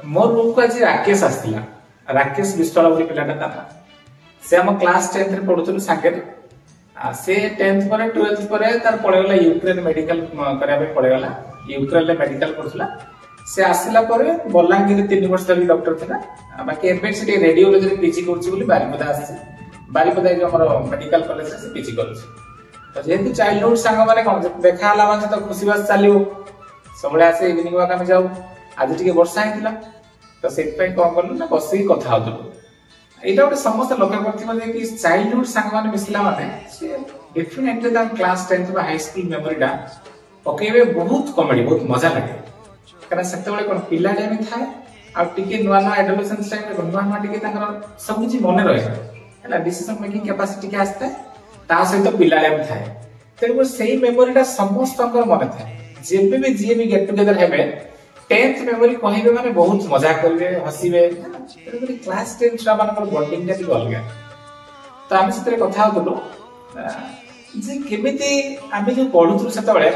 मोर room को आज राकेश आसला राकेश विश्वाल बोली पिलाटा था से हम क्लास 10th रे पढुथुलु सांगे से 10th पर 12th पर तार पळेगला यूक्रेन मेडिकल करया पे पळेगला यूक्रेन ले मेडिकल करथला से आसिला पर बलांगीर 3 वर्ष धरि डॉक्टर थिला बाकी एबे से रेडियोलॉजी रे पीजी करछि बोली बारिपदा आसी बारिपदा जो हमर मेडिकल कॉलेज से पीजी करछि तो जेंति चाइल्डहुड सांग माने कोन देखा हला माने तो खुशी बात चालियो सबले आसे इवनिंग वाक हम जाऊ आज टिके वर्षा हेतिला तो सेट पे कोन करलु ना बसी कथा होतलु एटा गोटे समस्त लक्ष्य करथिबा जे कि चाइल्डहुड सांग माने मिसला माने से डेफिनेटली द क्लास 10th बा हाई स्कूल मेमोरी डा पकेबे बहुत कॉमेडी बहुत मजा लागे कारण सेते बेले कोन पिला टाइम थाए आ टिके नुवा नुवा एडोलेसेंस टाइम रे नुवा नुवा टिके ताकर सब किछि मने रहे हला डिसीजन मेकिंग कैपेसिटी के आस्ते ता सहित पिला टाइम थाए तेरे सेही मेमोरी डा समस्त मन थाए जेबे भी जे भी गेट टुगेदर हेबे 10th मेमोरी कहिबे माने बहुत मजा करबे हसीबे तेरे क्लास 10 छुआ मानकर बॉन्डिंग टा टिक अलगा तो आमे सेतरे कथा होतलो जे केमिति आमे जो पढुथु सेते बेले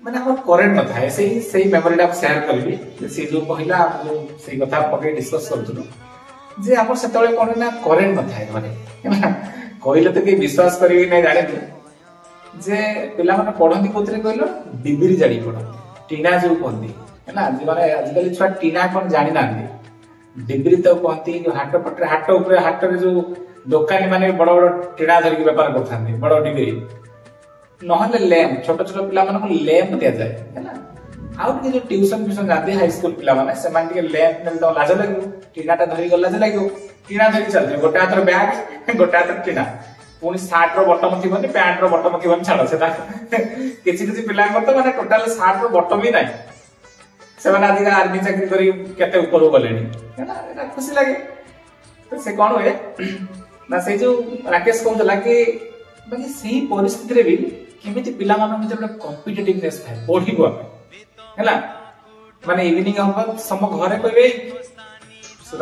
माने हमर करेंट न थाए सेही मेमोरी टा शेयर करबी से जो पहिला जो सेही कथा पके डिस्कस करथुलो जे हमर सेते बेले कोन ना करेंट न थाए माने कहिले त के विश्वास करबी नै जाने जे पिला माने पढंती कोतरे कहलो डिबिरी जाडी पढ टीना जो कहंती है ना जे माने आजकल छुआ टीना कोन जानि नांदी डिबिरी तो कहंती जो हाट पटरे हाट ऊपर हाट रे जो दुकानी माने बड़ बड़ टीना धरि के व्यापार करथांदी बड़ डिबिरी नहले लैम्प छोट छोट पिला माने को लैम्प दिया जाए है ना आउट के जो ट्यूशन जाते हाई स्कूल पिला माने से मान के लैम्प ने तो लाज लागो टीना टा धरि गला जे लागो टीना धरि चलते गोटे हाथ बैग गोटे हाथ टीना पुनी शर्ट रो बटम थिबनी पैंट रो बटम थिबनी छाड़ सेटा किछि किछि पिला तो माने टोटल शर्ट रो बटम ही नाही से माने आदि आर्मी चाकरी करी केते ऊपर गलेनी है ना एटा खुशी लागे तो से कोन होए ना से जो राकेश कहतला कि माने सही परिस्थिति रे भी केमिति पिला मानन जे कॉम्पिटिटिवनेस थाए पढिबो हैला माने इवनिंग हम सम घरे कहबे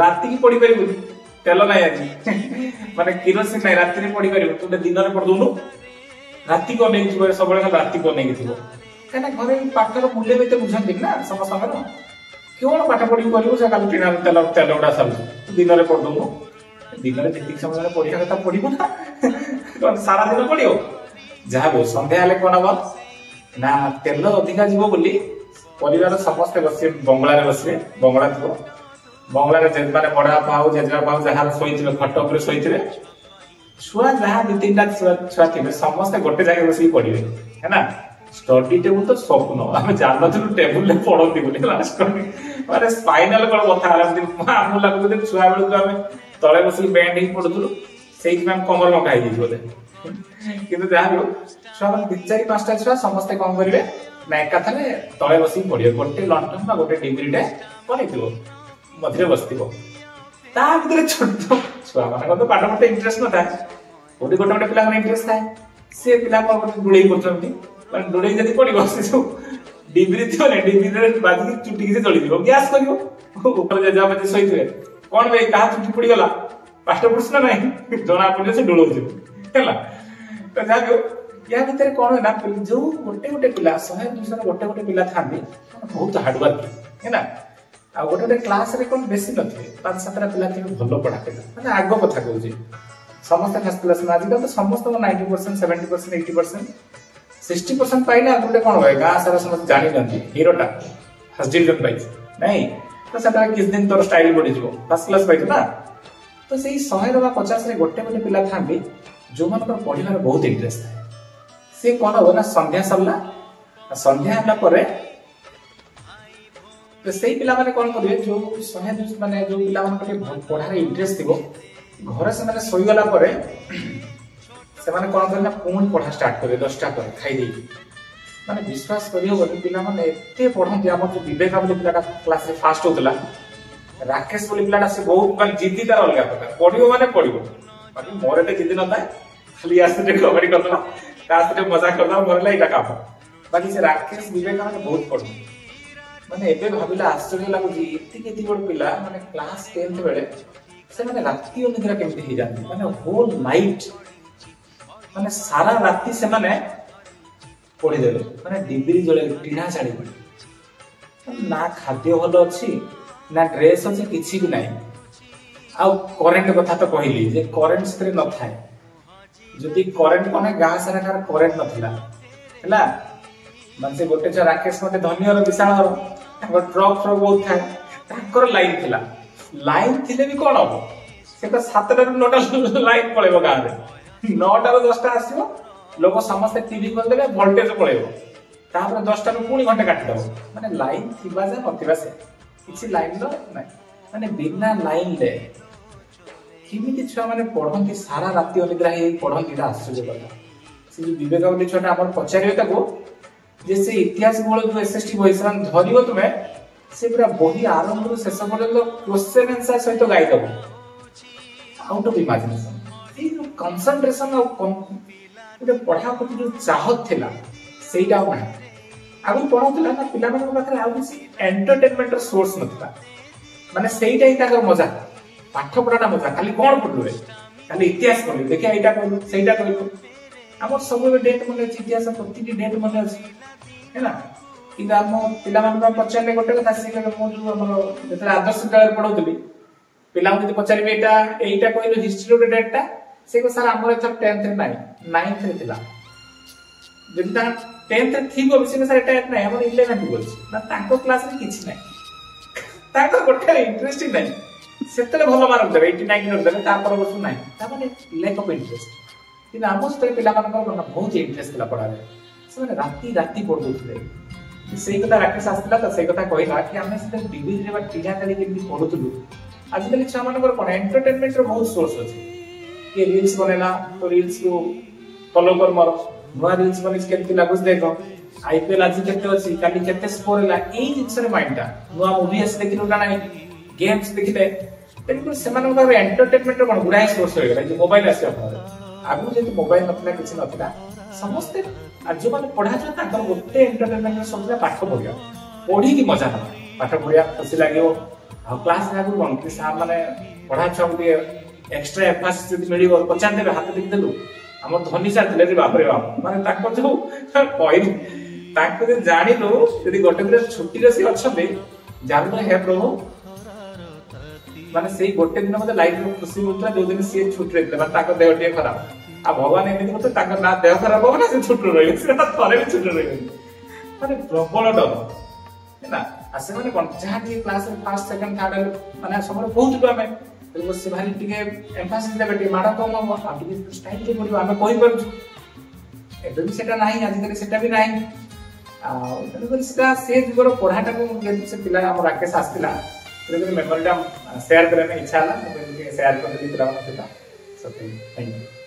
राति की पढि परिबो तेल नाही आज माने किरोसिन नाही राति रे पढि परिबो तू दिन रे पढ दोनु राति को नै जिवो सबले राति को नै थिबो कना घरे पाठर मूल्य बेते बुझंती ना समस्त हमर केवल पाठ पढि परिबो से काल टिना तेल उडा सब दिन रे पढ दोनु दिन रे जति समय रे पढिया कथा पढिबो ना सारा दिन पढियो जहा बे संध्या ले कोन हबो ना तेल अधिका जिवो बोली परिवार समस्त बसे बंगला रे बसे बंगला थो बंगला रे जे माने बडा पाऊ जेजरा पाऊ जहार सोइथिले खट ऊपर सोइथिले छुआ जहा दि तीनटा छुआ थिबे समस्त गोटे जागे बसी पढिबे है ना स्टडी टेबल तो स्वप्न हम जानथु टेबल ले पढोती बोली लास्ट माने स्पाइनल कोन कथा आलम हम लागु जे छुआ बेलु को हम तळे बसी बैंड ही पढुथु सेही में कमर मका ही बोले किंतु जहा हो छुआ मन बिचारी पांचटा छुआ समस्त कोन करिवे ना एकाथले तळे बसी पढियो गोटे लंटन बा गोटे डिग्री टे पढिथिबो मधुरे बसतिबो ता भीतर छोट छुआ माने तो पाठ पढते इंटरेस्ट न था ओडी गोटे गोटे पिला इंटरेस्ट था से पिला को गुळेई करथंती माने गुळेई जदी पडी बसि छु डिग्री थियो ने डिग्री रे बाजी चुटी के चली दियो गैस करियो ऊपर जे जा मते सहितवे कोन बे कहा चुटी पडी गला पाठ प्रश्न नहीं जोना पडे से डुळो जे हैला तो जाबो या भीतर कोन ना जो गोटे गोटे पिला 100 200 गोटे गोटे पिला थांदी बहुत हार्ड वर्क है ना आ गोटे गोटे क्लास रे कोन बेसी नथे 5-7 पिला थे भलो पढा के माने आगो कथा कहू जे समस्त फर्स्ट क्लास में आजिकल तो समस्त 90% 70% 80% 60% पाइले गोटे कोन होय गा सारा समस्त जानि नथि हीरोटा फर्स्ट डिवीजन पाइछ नहीं तो सटा किस दिन तोर स्टाइल बढी जिवो फर्स्ट क्लास पाइछ ना तो सेही 100 रो 50 रे गोटे गोटे पिला थांदी जो मानकर पढिबार बहुत इंटरेस्ट है से कोन हो ना संध्या सरला संध्या हला परे तो सही पिला माने कोन करिवे जो 100 माने जो पिला मान के पढारे इंटरेस्ट थिबो घर से माने सोई गला परे से माने कोन करना पूर्ण पढा स्टार्ट करे 10टा पर खाइ दे माने विश्वास करियो बोली पिला माने एते पढन जे हमर जो विवेक बोली पिलाटा क्लास रे फास्ट होतला राकेश बोली पिलाटा से बहुत माने जिद्दी तार अलगा प्रकार पढियो माने पढियो बाकी मोरे ते जिद्दी न था खाली आसे जे कबड्डी करतला तासे मजा करला मोरे ला इटा काम बाकी से राकेश विवेक माने बहुत पढो माने एबे भाबिला आश्चर्य लागु जी इति बड़ पिला माने क्लास 10th बेले से माने राती अनिद्रा केमति हे जाती माने होल नाइट माने सारा राती से माने पढि देलो माने डिग्री जळे टीना छाडी पडे ना खाद्य भल अच्छी ना ड्रेस अच्छी किसी भी नहीं आउ करेन्ट कथा तो कहली जे करेन्ट से न थाए जदि करेन्ट कने गाँ सारा कार करेन्ट नथिला हैला मन से गोटे छ राकेश मते धन्यर विशाल ट्रक ट्रक बहुत थाए ताकर लाइन थिला लाइन थिले भी कोन हो से तो 7 टा 9 टा लाइन पळेबो गाँ रे 9 टा 10 टा आसीबो लोक समस्त टीवी खोल देबे वोल्टेज पळेबो तापर 10 टा पुणी घंटे काटि दबो माने लाइन थिबा जे नथिबा से किछि लाइन लो नै माने बिना लाइन ले किमिति छुआ माने पढंती सारा राति अनिद्रा हे पढंती ता आश्चर्य कथा से जो विवेक बोली छोटा अपन पचारियो ताको जे से इतिहास बोल जो एसएसटी बहिसान धरियो तुमे से पूरा बही आरंभ रु शेष पर्यंत क्वेश्चन आंसर सहित गाई दबो आउट ऑफ इमेजिनेशन ए जो कंसंट्रेशन और पढ़ा प्रति जो चाहत थिला सेटा ना आगु पढौतला ना पिला मन पाखरे आ किसी एंटरटेनमेंट सोर्स नथिला माने सेटा ही ताकर मजा पाठ पढ़ाटा मजा खाली कौन पढ़लु रे खाली इतिहास पढ़लु देखिए एटा कहलु सेटा कहलु हमर सब डेट मन अछि इतिहास प्रति डेट मन अछि हैना किदा हम पिला मन पछले गोटे कथा से मो जो हमर जेतरा आदर्श विद्यालय पढौतली पिला मन पछारिबे एटा कहलु हिस्ट्री रो डेटटा से को सर हमर एथर 10th रे नाही 9th रे थिला जेता 10th रे थिगो बिसे सर एटा नाही हमर 11th रे ना ताको क्लास रे किछि नाही ताको गोटे इंटरेस्टिंग नाही सेतले भलो मार्क देबे 89 रख देबे तापर वर्ष नाही ता माने लैक ऑफ इंटरेस्ट कि आम स्तर पिला बहुत इंटरेस्ट था पढ़ा से राति राति पढ़ दूसरे से कथा राकेश आसला तो से कथा कहला कि आम से डिविज रे टीना काली केमती पढुतलु आजकल छुआ मानकर कोन एंटरटेनमेंट रो बहुत सोर्स अछि के रील्स बनेला तो रील्स को फॉलो कर मारो नुआ रील्स बने केमती लागुस देखो आईपीएल आज केते अछि काली केते स्कोर हला ए जिंस रे माइंडटा नुआ मूवी आसे देखिलो ना नाही गेम्स देखिले तेन से मानकर एंटरटेनमेंट रो कोन गुराय सोर्स हो गेला जे मोबाइल आसे अपन आगु जे मोबाइल नथला किछि नथला समस्त आज माने पढ़ा छ ताकर गोटे एंटरटेनमेंट सबले पाठ पढिया पढी की मजा ना पाठ पढिया खुशी लागियो आ क्लास लागु कोन कि सा माने पढ़ा छ गोटे एक्स्ट्रा एफर्ट्स जति मिलियो 50 देबे हाथ देख देलु हमर धनी सा दिले रे बाप रे बाप माने ताको जो कहली ताको जे जानिलु यदि गोटे दिन छुट्टी रे से अछबे जानबे हे प्रभु माने सेही गोटे दिन मते लाइफ रो खुशी होतला जो दिन से छुट्टी रहले माने ताको देह टिए खराब आ भगवान एमिति होते ताको ना देह खराब हो ना से छुट्टी रही से थरे भी छुट्टी रही माने प्रबल डर हैना आसे माने कोन जहां क्लास रे फर्स्ट सेकंड थर्ड माने समर बहुत बा मैं तो से भारी टिके एम्फासिस देबे टी माडा कम हम आ टिके स्टाइल के पडियो हमें कोइ परछु एबे भी सेटा नाही आज तक सेटा भी नाही आ तने सेटा से जुगर पढ़ाटा को यदि से पिला हम राकेश आस्तिला मेमोरी शेयर करने इच्छा है शेयर कर दी सो थैंक यू।